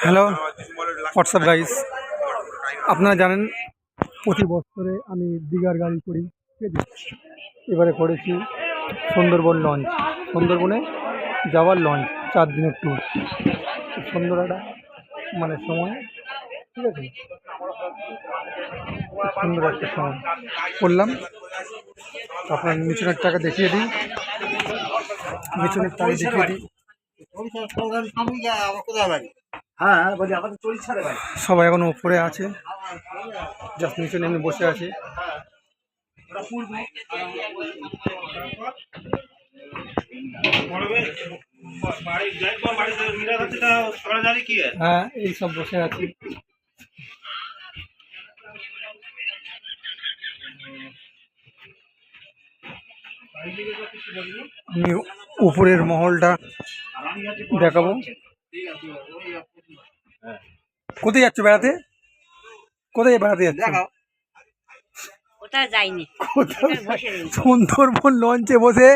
Hello, WhatsApp guys. আপনারা জানেন প্রতি বছরে আমি দীঘার গাড়ি করি, ঠিক আছে। এবারে করেছি সুন্দরবন লঞ্চ, সুন্দরবনে যাওয়ার লঞ্চ, 4 দিনের ট্যুর। সুন্দর একটা মানে সময়, ঠিক আছে, সুন্দর একটা সময় করলাম। আপনার মিশনের টাকা দেখিয়ে দিই, মিশনের টাকা দেখিয়ে দিই। সবাই এখন উপরে আছে, জাস্ট নিচে নেমে বসে আছে। হ্যাঁ, এই সব বসে আছি। আমি উপরের মহলটা দেখাবো। কোথায় যাচ্ছ বেড়াতে? কোথায় বেড়াতে যাচ্ছ? সুন্দরবন লঞ্চে বসে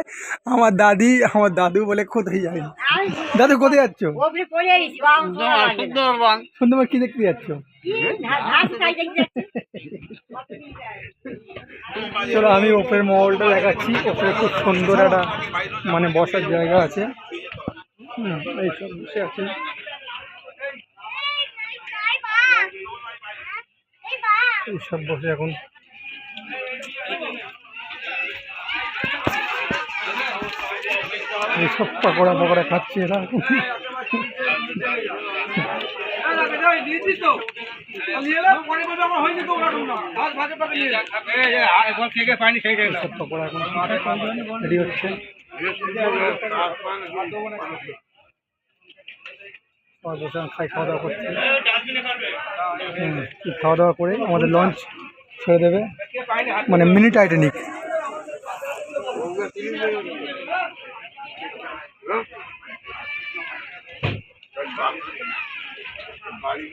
আমার দাদু বলে কোথায় যাই। দাদু কোথায় যাচ্ছ? সুন্দরবন কি দেখতে যাচ্ছ? চলো আমি ওপরের মহলটা দেখাচ্ছি। ওপরে খুব সুন্দর একটা মানে বসার জায়গা আছে। এইসব বসে আছে। এইসব বসে এখন এইসব পকোড়া খাচ্ছে এরা। পকোড়া এখন রেডি হচ্ছে। খাওয়া দাওয়া করছে। খাওয়া দাওয়া করে আমাদের লঞ্চ ছেড়ে দেবে, মানে মিনি টাইটানিক। বাড়ি